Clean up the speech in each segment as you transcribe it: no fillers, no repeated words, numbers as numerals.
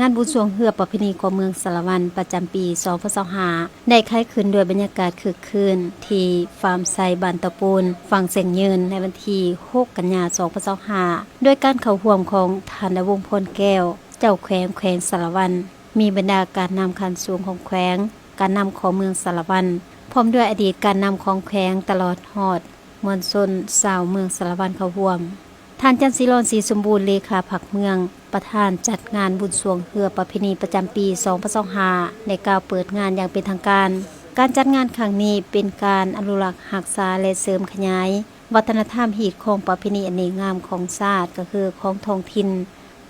งานบุญสรวงเฮือประเพณีของเมืองสารวันประจำปี2025ได้ค่ายขึ้นด้วยบรรยากาศคึกคืนที่ฟาร์มไซบ้านตะปูนฝั่งเสียงยืนในวันที่6 กันยายน2025ด้วยการเข้าร่วมของท่านวงศ์พลแก้วเจ้าแขวงสารวันมีบรรดาการนำคันสูงของแขวงการนำของเมืองสารวันพร้อมด้วยอดีตการนำของแขวงตลอดฮอดมวลชนชาวเมืองสารวันเข้าร่วมท่านจันทร์ศิรรศรีสมบูรณ์เลขาพรรคเมืองประธานจัดงานบุญสรวงเฮือประเพณีประจำปี2025ในกล่าวเปิดงานอย่างเป็นทางการการจัดงานครั้งนี้เป็นการอนุรักษ์รักษาและเสริมขยายวัฒนธรรมหีดของประเพณีอันดีงามของชาติก็คือของท้องถิ่น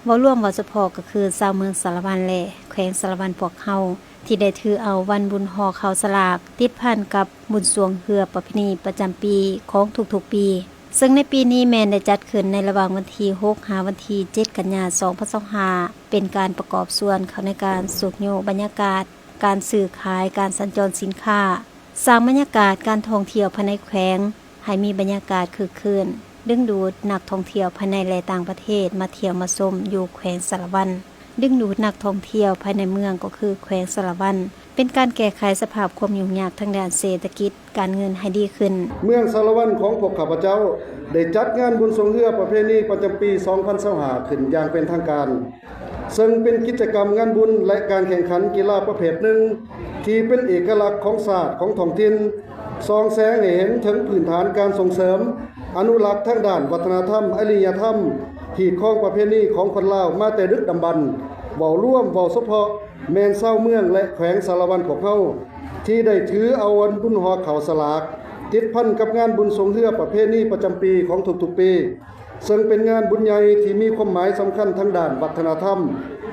ว่าร่วมว่าเฉพาะก็คือชาวเมืองสารวันและแขวงสารวันพวกเฮาที่ได้ถือเอาวันบุญห่อข้าวสลากติดพันกับบุญสรวงเฮือประเพณีประจำปีของทุกๆปีซึ่งในปีนี้แมนได้จัดขึ้นในระหว่างวันที่6 หาวันที่7 กันยายน2025เป็นการประกอบส่วนเข้าในการสุกโยบรรยากาศการสื่อขายการสัญจรสินค้าสร้างบรรยากาศการท่องเที่ยวภายในแขวงให้มีบรรยากาศคึกคืนดึงดูดนักท่องเที่ยวภายในและต่างประเทศมาเที่ยวมาชมอยู่แขวงสารวันดึงดูดนักท่องเที่ยวภายในเมืองก็คือแขวงสารวันเป็นการแก้ไขสภาพความยุ่งยากทางด้านเศรษฐกิจการเงินให้ดีขึ้นเมืองสารวันของพวกข้าพเจ้าได้จัดงานบุญสรวงเฮือประเพณีประจำปี2025ขึ้นอย่างเป็นทางการซึ่งเป็นกิจกรรมงานบุญและการแข่งขันกีฬาประเภทหนึ่งที่เป็นเอกลักษณ์ของศาสตร์ของท้องถิ่นส่องแสงให้เห็นถึงพื้นฐานการส่งเสริมอนุรักษ์ทางด้านวัฒนธรรมอารยธรรมที่ครองประเพณีของคนลาวมาแต่ดึกดำบรรพ์เว้าร่วมเว้าเฉพาะแม่นชาวเมืองและแขวงสารวันของเฮาที่ได้ถือเอาวันบุญห่อข้าวสลากติดพันกับงานบุญสรวงเฮือประเพณีประจำปีของทุกๆปีซึ่งเป็นงานบุญใหญ่ที่มีความหมายสำคัญทางด้านวัฒนธรรม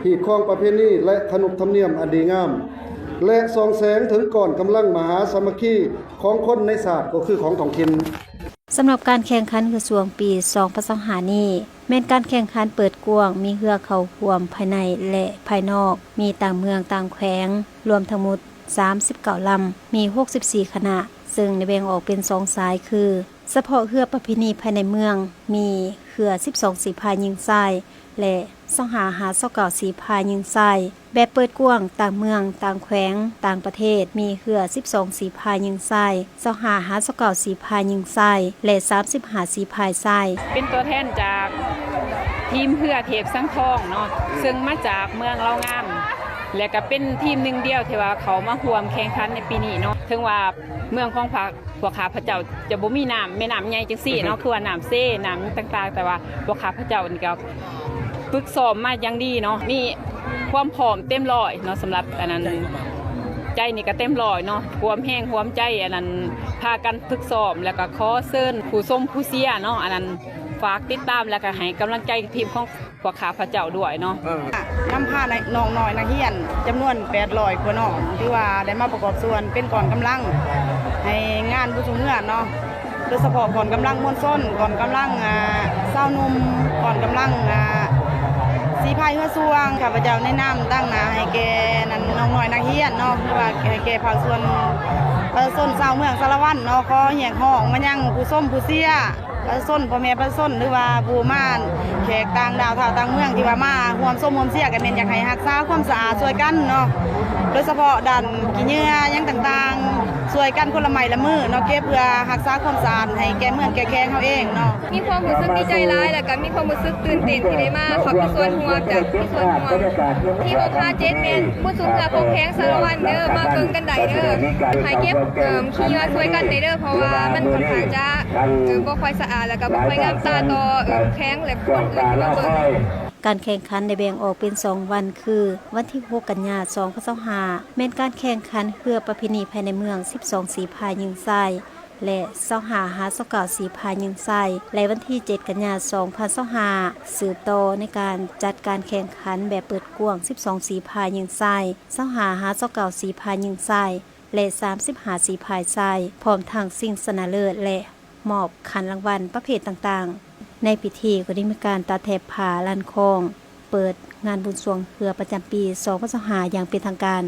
ที่ครองประเพณีและขนบธรรมเนียมอันดีงามและส่องแสงถึงก่อนกำลังมหาสามัคคีของคนในศาสตร์ก็คือของท้องถิ่นสำหรับการแข่งขันเฮือสรวงปี2025นี้แม้นการแข่งขันเปิดกว้างมีเฮือเข้าร่วมภายในและภายนอกมีต่างเมืองต่างแขวงรวมทั้งหมด39 ลำมี64คณะซึ่งแบ่งออกเป็น2สายคือเฉพาะเฮือประเพณีภายในเมืองมีเฮือ12สีพายยิงทรายและ2559สีพายยิงทรายแบบเปิดกว้างต่างเมืองต่างแขวงต่างประเทศมีเฮือ12สีพายยิงทราย2559สีพายยิงทรายและ35สีพายทรายเป็นตัวแทนจากทีมเฮือเทพสังทองเนาะซึ่งมาจากเมืองเลางามและก็เป็นทีมหนึ่งเดียวที่ว่าเขามาร่วมแข่งขันในปีนี้เนาะถึงว่าเมืองของพวกข้าพเจ้าจะบ่มีน้ำแม่น้ำใหญ่จังซี่เนาะคือว่าน้ำเซ่น้ำต่างๆแต่ว่าพวกข้าพเจ้านี่ก็ฝึกซ้อมมาอย่างดีเนาะมีความพร้อมเต็มร้อยเนาะสำหรับอันนั้นใจนี่ก็เต็มร้อยเนาะความแห้งความใจอันนั้นพากันฝึกซ้อมแล้วก็ขอเชิญผู้ชมผู้เชียร์เนาะอันนั้นฝากติดตามแล้วก็ให้กำลังใจทีมของพวกข้าพเจ้าด้วยเนาะนำพาน้องน้อยนักเรียนจำนวน800กว่าน้องที่ว่าได้มาประกอบส่วนเป็นก่อนกำลังให้งานบุญสรวงเฮือเนาะโดยเฉพาะก่อนกำลังม่วนส้นก่อนกำลังเศร้านุ่มก่อนกำลังสีพายเฮือสวงข้าพเจ้าแนะนำตั้งหน้าให้แกนั่นน้องน้อยนักเรียนเนาะหรือว่าให้แกภาคส่วนประชาชนชาวเมืองสารวันเนาะขอแหกห้องมายังผู้ส้มผู้เสียประชาชนพ่อแม่ประชาชนหรือว่าผู้มาแขกต่างดาวต่างเมืองที่ว่ามาร่วมส้มร่วมเสียกันเป็นอยากให้รักษาความสะอาดช่วยกันเนาะโดยเฉพาะด้านขี้เหงื่อยังต่างๆช่วยกันคนละไม้ละมือเนาะเก็บเพื่อรักษาความสะอาดให้แก่เมืองแก่แขงเฮาเองเนาะมีความรู้สึกดีใจร้ายแล้วก็มีความรู้สึกตื่นเต้นที่ได้มาขับส่วนหัวจากที่ส่วนหัวที่657เมตรผู้สูงเรือของแข้งสารวันเด้อมาเบิ่งกันได้เด้อให้เก็บขี้เหงื่อช่วยกันได้เด้อเพราะว่ามันค่อนข้างจะบ่ค่อยสะอาดแล้วก็บ่ค่อยงามตาต่อแข้งและคนอื่นที่มาเบิ่งการแข่งขันได้แบ่งออกเป็น2วันคือวันที่6 กันยายน2025เป็นการแข่งขันเฮือประเพณีภายในเมือง12สีพายยิงทรายและ2559สีพายยิงทรายและวันที่7 กันยายน2025สืบต่อในการจัดการแข่งขันแบบเปิดกว้าง12สีพายยิงทราย2559สีพายยิงทรายและ35สีพายทรายพร้อมทั้งสิ่งชนะเลิศและมอบขันรางวัลประเภทต่างๆในพิธีก็ได้มีการตัดแถบผาลันคองเปิดงานบุญสรวงเฮือประจำปี2025อย่างเป็นทางการ